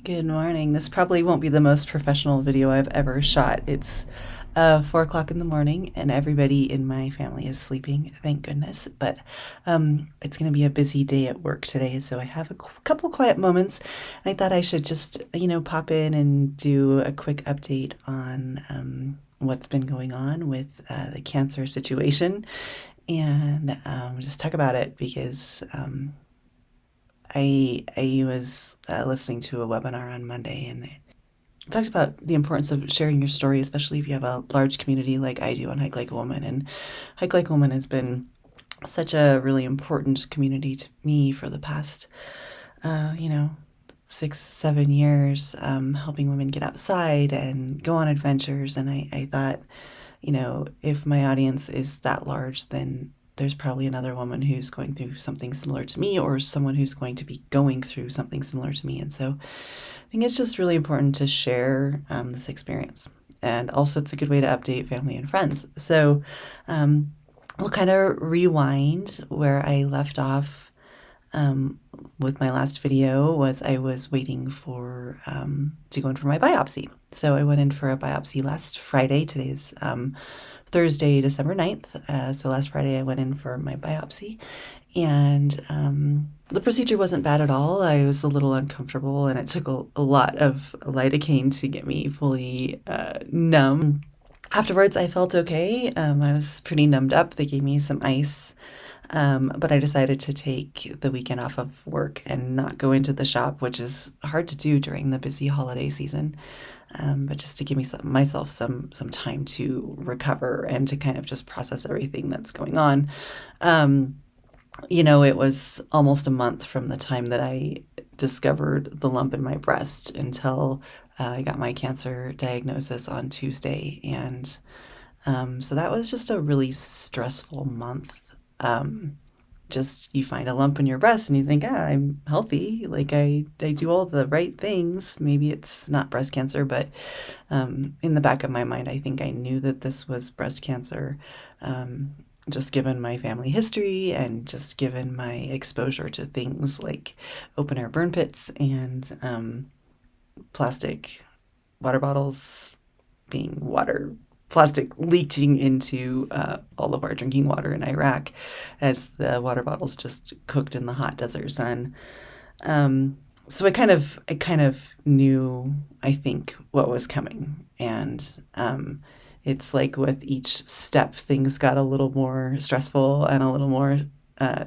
Good morning. This probably won't be the most professional video I've ever shot. It's 4 o'clock in the morning, and everybody in my family is sleeping, thank goodness. But it's going to be a busy day at work today, so I have a couple quiet moments. And I thought I should just, pop in and do a quick update on what's been going on with the cancer situation and just talk about it because I was listening to a webinar on Monday, and it talked about the importance of sharing your story, especially if you have a large community like I do on Hike Like a Woman. And Hike Like a Woman has been such a really important community to me for the past, uh, you know, 6, 7 years, helping women get outside and go on adventures. And I thought, if my audience is that large, then there's probably another woman who's going through something similar to me, or someone who's going to be going through something similar to me. And so I think it's just really important to share this experience. And also, it's a good way to update family and friends. So we'll kind of rewind where I left off with my last video. I was waiting for to go in for my biopsy. So I went in for a biopsy last Friday. Today's Thursday, December 9th. So last Friday I went in for my biopsy, and the procedure wasn't bad at all. I was a little uncomfortable, and it took a lot of lidocaine to get me fully numb. Afterwards, I felt okay. I was pretty numbed up. They gave me some ice, but I decided to take the weekend off of work and not go into the shop, which is hard to do during the busy holiday season. But just to give myself some time to recover and to kind of just process everything that's going on. It was almost a month from the time that I discovered the lump in my breast until I got my cancer diagnosis on Tuesday. And so that was just a really stressful month. Just you find a lump in your breast and you think, I'm healthy. Like I do all the right things. Maybe it's not breast cancer, but in the back of my mind, I think I knew that this was breast cancer. Just given my family history and just given my exposure to things like open air burn pits and plastic water bottles being plastic leaching into all of our drinking water in Iraq as the water bottles just cooked in the hot desert sun. So I kind of knew, I think, what was coming. And it's like with each step, things got a little more stressful and a little more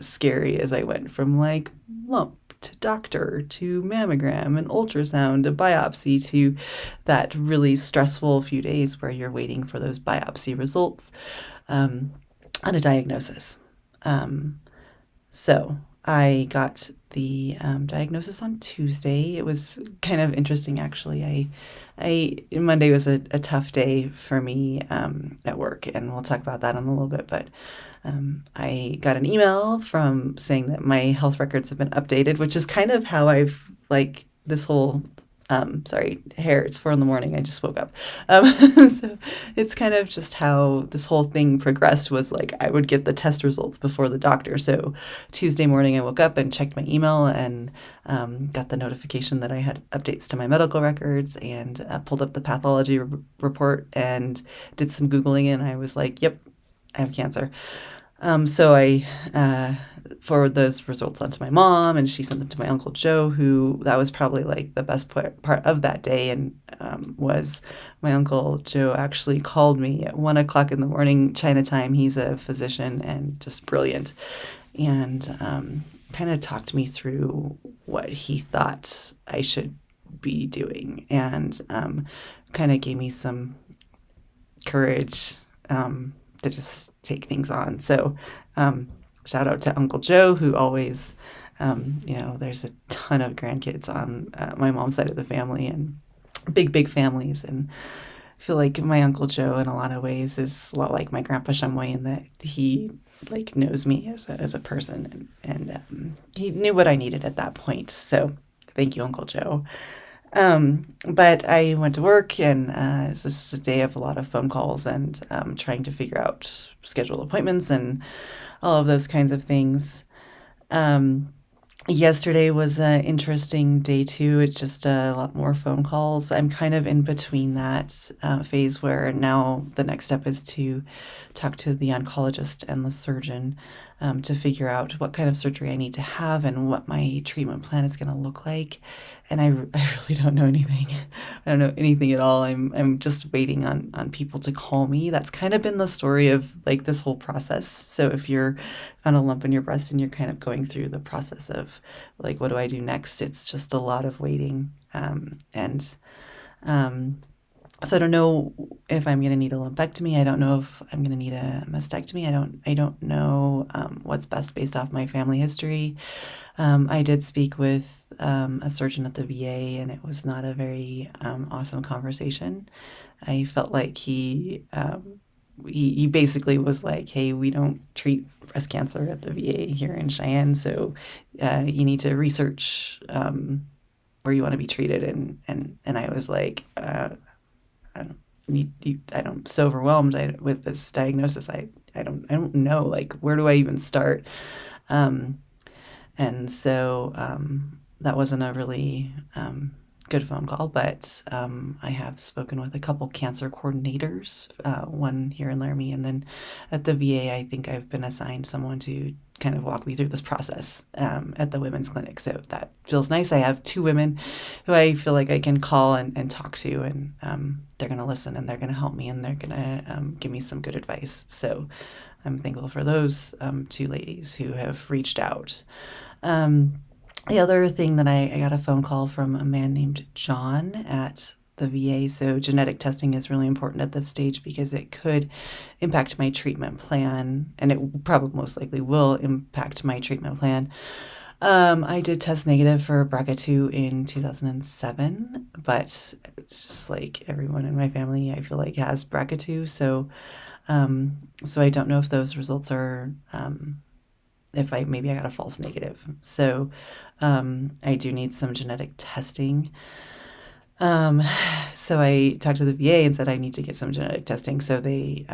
scary as I went from like lump to doctor to mammogram and ultrasound to biopsy to that really stressful few days where you're waiting for those biopsy results on a diagnosis. So I got the diagnosis on Tuesday. It was kind of interesting, actually. Monday was a tough day for me at work, and we'll talk about that in a little bit. But I got an email from saying that my health records have been updated, which is kind of how I've this whole sorry, hair, it's 4 a.m. I just woke up. So it's kind of just how this whole thing progressed was like I would get the test results before the doctor. So Tuesday morning I woke up and checked my email and got the notification that I had updates to my medical records and pulled up the pathology report and did some Googling, and I was like, yep, I have cancer. So I forwarded those results on to my mom, and she sent them to my Uncle Joe, who that was probably like the best part of that day. And was my Uncle Joe actually called me at 1 o'clock in the morning, China time. He's a physician and just brilliant, and kind of talked me through what he thought I should be doing, and kind of gave me some courage to just take things on. So shout out to Uncle Joe, who always, there's a ton of grandkids on my mom's side of the family, and big families. And I feel like my Uncle Joe in a lot of ways is a lot like my Grandpa Shumway in that he knows me as a person, and he knew what I needed at that point. So thank you, Uncle Joe. But I went to work, and this is a day of a lot of phone calls and trying to figure out schedule appointments and all of those kinds of things. Yesterday was an interesting day too. It's just a lot more phone calls. I'm kind of in between that phase where now the next step is to talk to the oncologist and the surgeon to figure out what kind of surgery I need to have and what my treatment plan is going to look like. And I really don't know anything. I don't know anything at all. I'm just waiting on people to call me. That's kind of been the story of like this whole process. So if you're found a lump in your breast and you're kind of going through the process of like, what do I do next? It's just a lot of waiting. And um, so I don't know if I'm going to need a lumpectomy. I don't know if I'm going to need a mastectomy. I don't know what's best based off my family history. I did speak with a surgeon at the VA, and it was not a very awesome conversation. I felt like he basically was like, "Hey, we don't treat breast cancer at the VA here in Cheyenne, so you need to research where you want to be treated." And I was like, I don't. I don't. I'm so overwhelmed with this diagnosis. I don't know. Like, where do I even start? Um, and so that wasn't a really good phone call, but I have spoken with a couple cancer coordinators, one here in Laramie, and then at the VA, I think I've been assigned someone to kind of walk me through this process at the women's clinic. So that feels nice. I have two women who I feel like I can call and talk to, and they're going to listen and they're going to help me and they're going to give me some good advice. So I'm thankful for those two ladies who have reached out. Um, the other thing that I got a phone call from a man named John at the VA. So genetic testing is really important at this stage because it could impact my treatment plan, and it probably most likely will impact my treatment plan. I did test negative for BRCA2 in 2007, but it's just like everyone in my family, I feel like, has BRCA2. So I don't know if those results are if maybe I got a false negative. So I do need some genetic testing. Um, so I talked to the VA and said I need to get some genetic testing. So they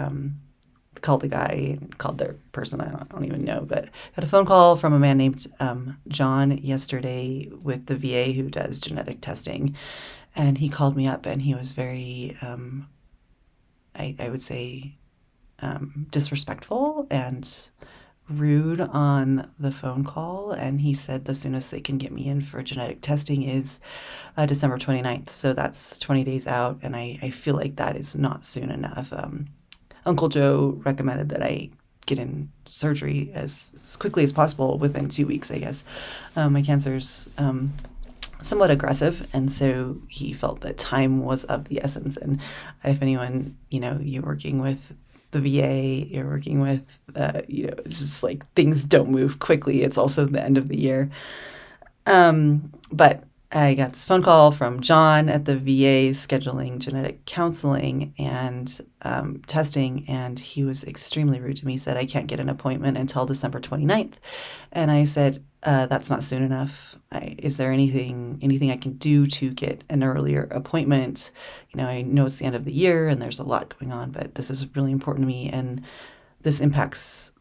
called a guy and called their person. I don't even know, but got a phone call from a man named John yesterday with the VA who does genetic testing. And he called me up and he was very, I would say, disrespectful and rude on the phone call. And he said the soonest they can get me in for genetic testing is December 29th. So that's 20 days out. And I feel like that is not soon enough. Uncle Joe recommended that I get in surgery as quickly as possible within 2 weeks, I guess. My cancer's somewhat aggressive, and so he felt that time was of the essence. And if anyone, you're working with the VA, you're working with, it's just like things don't move quickly. It's also the end of the year. But I got this phone call from John at the VA scheduling genetic counseling and testing, and he was extremely rude to me. He said, I can't get an appointment until December 29th. And I said, that's not soon enough. Is there anything I can do to get an earlier appointment? I know it's the end of the year and there's a lot going on, but this is really important to me, and this impacts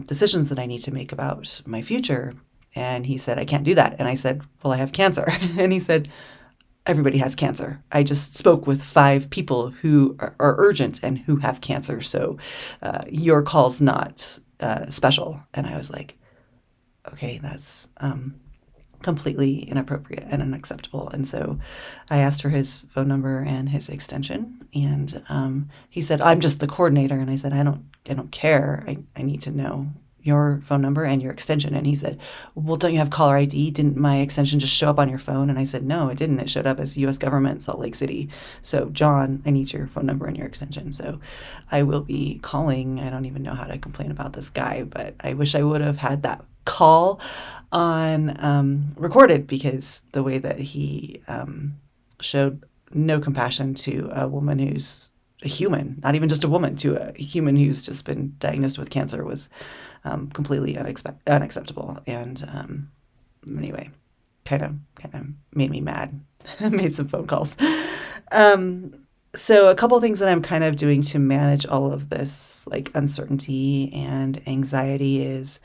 decisions that I need to make about my future. And he said, I can't do that. And I said, well, I have cancer. And he said, everybody has cancer. I just spoke with 5 people who are urgent and who have cancer. So your call's not special. And I was like, okay, that's completely inappropriate and unacceptable. And so I asked for his phone number and his extension. And he said, I'm just the coordinator. And I said, I don't care. I need to know your phone number and your extension. And he said, well, don't you have caller ID? Didn't my extension just show up on your phone? And I said, no, it didn't. It showed up as U.S. government, Salt Lake City. So John, I need your phone number and your extension. So I will be calling. I don't even know how to complain about this guy, but I wish I would have had that call on recorded, because the way that he showed no compassion to a woman who's a human, not even just a woman, to a human who's just been diagnosed with cancer was completely unacceptable. And anyway, kind of made me mad. Made some phone calls. So a couple things that I'm kind of doing to manage all of this like uncertainty and anxiety is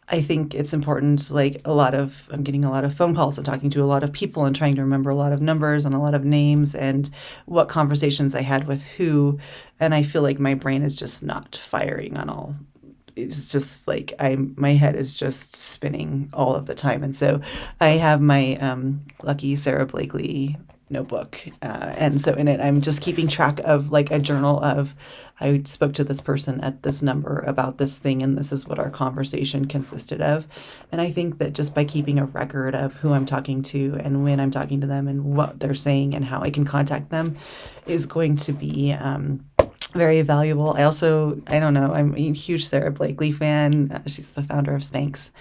I think it's important, like I'm getting a lot of phone calls and talking to a lot of people and trying to remember a lot of numbers and a lot of names and what conversations I had with who. And I feel like my brain is just not firing on all. It's just like my head is just spinning all of the time. And so I have my lucky Sarah Blakely notebook. And so in it, I'm just keeping track of like a journal of, I spoke to this person at this number about this thing, and this is what our conversation consisted of. And I think that just by keeping a record of who I'm talking to and when I'm talking to them and what they're saying and how I can contact them is going to be very valuable. I don't know, I'm a huge Sarah Blakely fan. She's the founder of Spanx.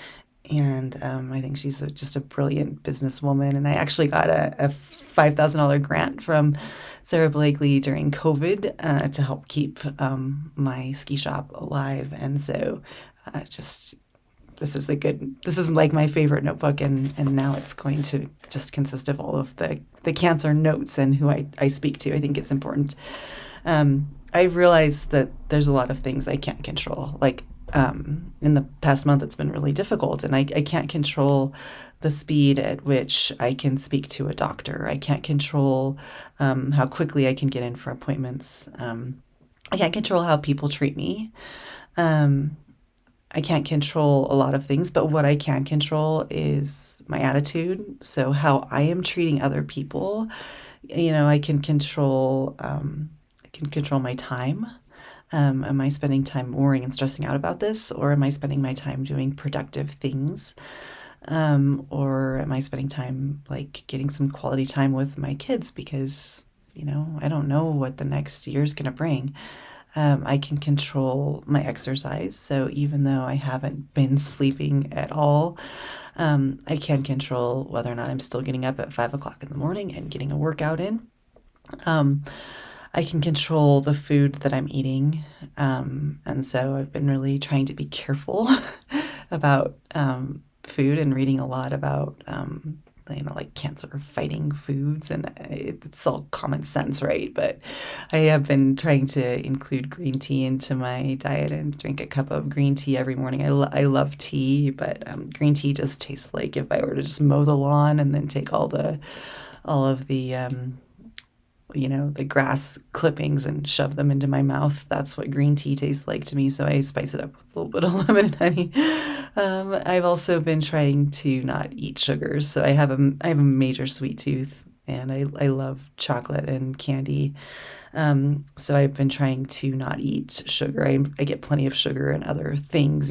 And I think she's just a brilliant businesswoman. And I actually got a $5,000 grant from Sarah Blakely during COVID to help keep my ski shop alive. And so just this is like my favorite notebook. And now it's going to just consist of all of the cancer notes and who I speak to. I think it's important. I've realized that there's a lot of things I can't control. Like in the past month, it's been really difficult, and I can't control the speed at which I can speak to a doctor. I can't control how quickly I can get in for appointments. I can't control how people treat me. Um, I can't control a lot of things, but what I can control is my attitude. So how I am treating other people, I can control. I can control my time. Am I spending time worrying and stressing out about this, or am I spending my time doing productive things? Or am I spending time like getting some quality time with my kids because, I don't know what the next year's going to bring. I can control my exercise. So even though I haven't been sleeping at all, I can control whether or not I'm still getting up at 5 o'clock in the morning and getting a workout in. Um, I can control the food that I'm eating. And so I've been really trying to be careful about food and reading a lot about, like cancer fighting foods. And it's all common sense, right? But I have been trying to include green tea into my diet and drink a cup of green tea every morning. I love tea, but green tea just tastes like if I were to just mow the lawn and then take all of the grass clippings and shove them into my mouth. That's what green tea tastes like to me. So I spice it up with a little bit of lemon and honey. I've also been trying to not eat sugars. So I have a major sweet tooth, and I love chocolate and candy. So I've been trying to not eat sugar. I get plenty of sugar and other things,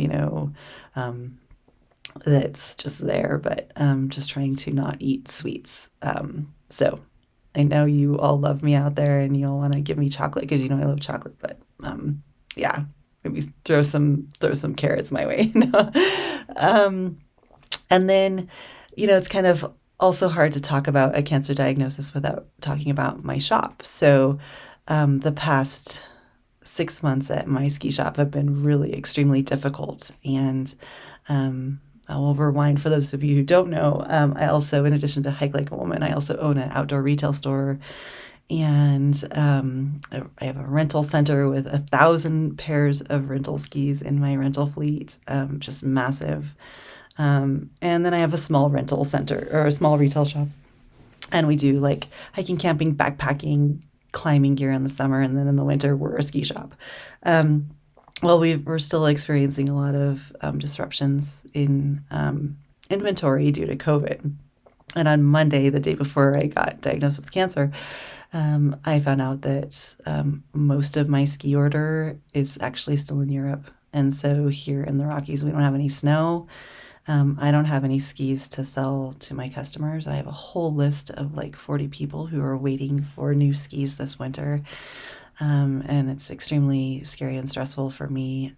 that's just there, but just trying to not eat sweets. So I know you all love me out there and you'll want to give me chocolate because I love chocolate, but yeah, maybe throw some carrots my way. No. And then, it's kind of also hard to talk about a cancer diagnosis without talking about my shop. So the past 6 months at my ski shop have been really extremely difficult. And I will rewind for those of you who don't know. I also, in addition to Hike Like a Woman, I also own an outdoor retail store. And I have a rental center with 1,000 pairs of rental skis in my rental fleet, just massive. And then I have a small rental center or a small retail shop. And we do like hiking, camping, backpacking, climbing gear in the summer. And then in the winter, we're a ski shop. Well, we're still experiencing a lot of disruptions in inventory due to COVID. And on Monday, the day before I got diagnosed with cancer, I found out that most of my ski order is actually still in Europe. And so here in the Rockies, we don't have any snow. I don't have any skis to sell to my customers. I have a whole list of like 40 people who are waiting for new skis this winter. And it's extremely scary and stressful for me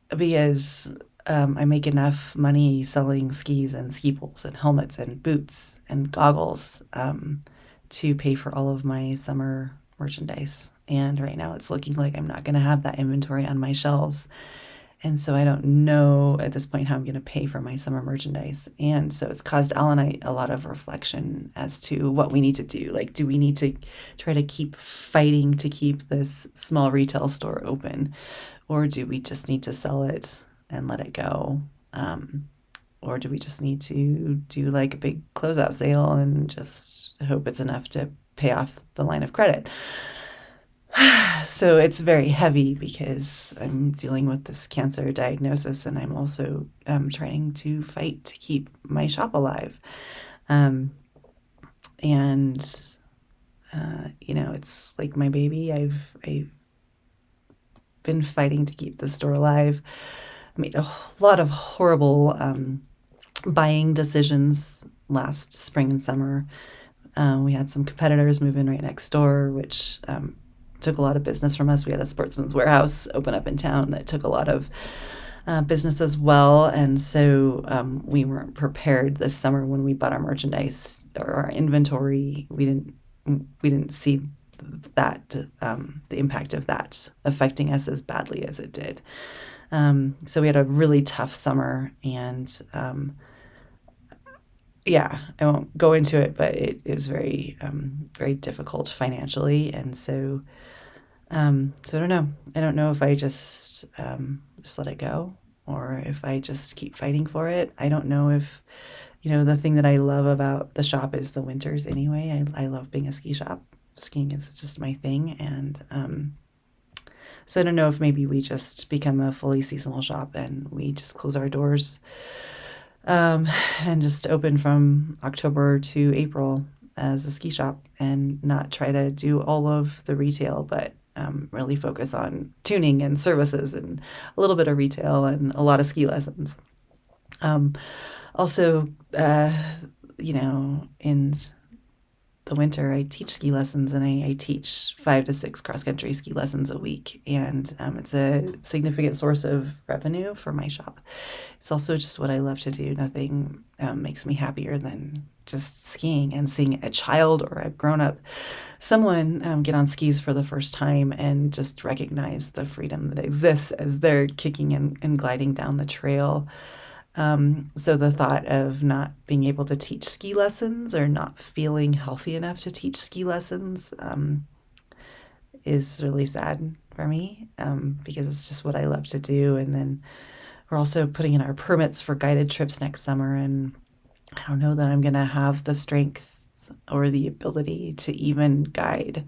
because I make enough money selling skis and ski poles and helmets and boots and goggles to pay for all of my summer merchandise. And right now it's looking like I'm not going to have that inventory on my shelves And so I don't know at this point how I'm going to pay for my summer merchandise. And so it's caused Al and I a lot of reflection as to what we need to do. Like, do we need to try to keep fighting to keep this small retail store open? Or do we just need to sell it and let it go? Or do we just need to do like a big closeout sale and just hope it's enough to pay off the line of credit? So it's very heavy because I'm dealing with this cancer diagnosis, and I'm also trying to fight to keep my shop alive. Um, and it's like my baby. I've been fighting to keep the store alive. I made a lot of horrible buying decisions last spring and summer. We had some competitors move in right next door, which took a lot of business from us. We had a Sportsman's Warehouse open up in town that took a lot of business as well. And so we weren't prepared this summer when we bought our merchandise or our inventory. We didn't see that the impact of that affecting us as badly as it did. So we had a really tough summer, and I won't go into it, but it is very, very difficult financially. And so I don't know. I don't know if I just let it go or if I just keep fighting for it. I don't know if, the thing that I love about the shop is the winters anyway. I love being a ski shop. Skiing is just my thing. And so I don't know if maybe we just become a fully seasonal shop and we just close our doors and just open from October to April as a ski shop and not try to do all of the retail, but really focus on tuning and services and a little bit of retail and a lot of ski lessons. Also, in the winter, I teach ski lessons, and I teach 5 to 6 cross-country ski lessons a week, and it's a significant source of revenue for my shop. It's also just what I love to do. Nothing makes me happier than just skiing and seeing a child or a grown-up, someone get on skis for the first time and just recognize the freedom that exists as they're kicking and gliding down the trail. So the thought of not being able to teach ski lessons or not feeling healthy enough to teach ski lessons is really sad for me because it's just what I love to do. And then we're also putting in our permits for guided trips next summer, and I don't know that I'm going to have the strength or the ability to even guide.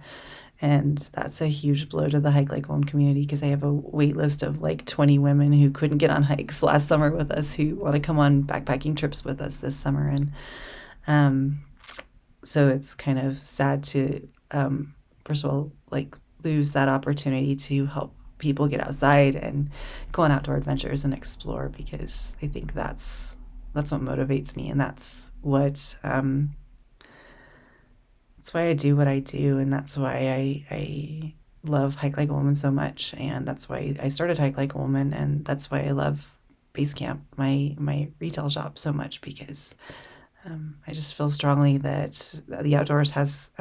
And that's a huge blow to the Hike Like Home community because I have a wait list of like 20 women who couldn't get on hikes last summer with us who want to come on backpacking trips with us this summer. And so it's kind of sad to, first of all, like lose that opportunity to help people get outside and go on outdoor adventures and explore, because I think that's what motivates me, and that's why I do what I do, and that's why I love Hike Like a Woman so much, and that's why I started Hike Like a Woman, and that's why I love Base Camp, my retail shop, so much, because I just feel strongly that the outdoors has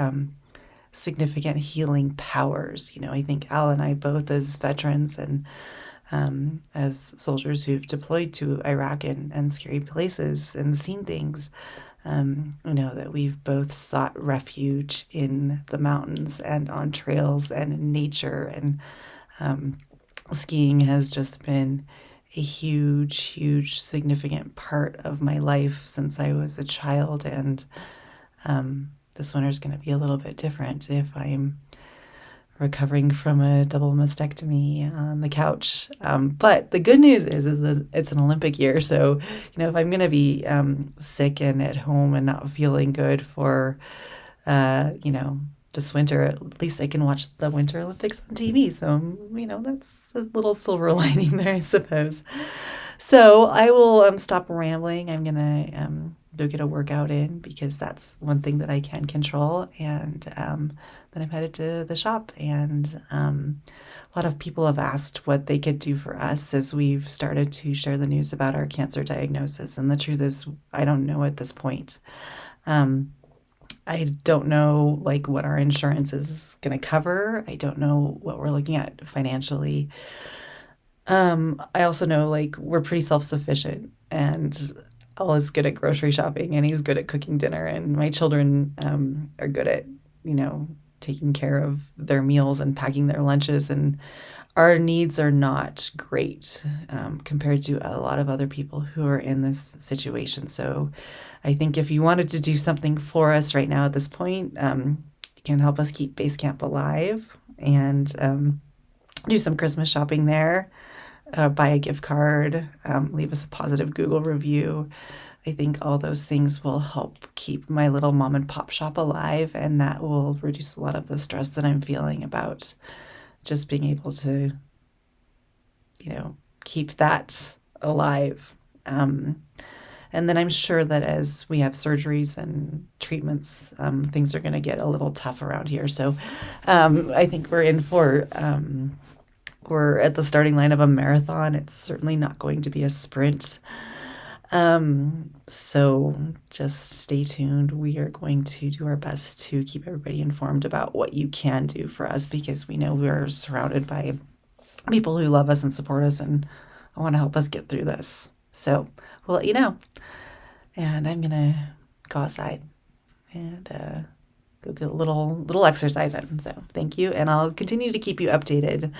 significant healing powers. I think Al and I both, as veterans and as soldiers who've deployed to Iraq and scary places and seen things, that we've both sought refuge in the mountains and on trails and in nature. And skiing has just been a huge, huge, significant part of my life since I was a child. And this winter is going to be a little bit different if I'm recovering from a double mastectomy on the couch. But the good news is that it's an Olympic year. So, if I'm going to be sick and at home and not feeling good for, this winter, at least I can watch the Winter Olympics on TV. So, that's a little silver lining there, I suppose. So I will stop rambling. I'm going to go get a workout in because that's one thing that I can control. And then I'm headed to the shop. And a lot of people have asked what they could do for us as we've started to share the news about our cancer diagnosis. And the truth is, I don't know at this point. I don't know what our insurance is going to cover. I don't know what we're looking at financially. I also know like we're pretty self-sufficient, and Al is good at grocery shopping and he's good at cooking dinner, and my children are good at, you know, taking care of their meals and packing their lunches, and our needs are not great compared to a lot of other people who are in this situation. So I think if you wanted to do something for us right now at this point, you can help us keep base camp alive and do some Christmas shopping there, buy a gift card, leave us a positive Google review. I think all those things will help keep my little mom and pop shop alive, and that will reduce a lot of the stress that I'm feeling about just being able to, you know, keep that alive. And then I'm sure that as we have surgeries and treatments, things are going to get a little tough around here. So I think we're at the starting line of a marathon. It's certainly not going to be a sprint. So just stay tuned. We are going to do our best to keep everybody informed about what you can do for us, because we know we're surrounded by people who love us and support us and want to help us get through this. So we'll let you know. And I'm gonna go outside and go get a little exercise in. So thank you, and I'll continue to keep you updated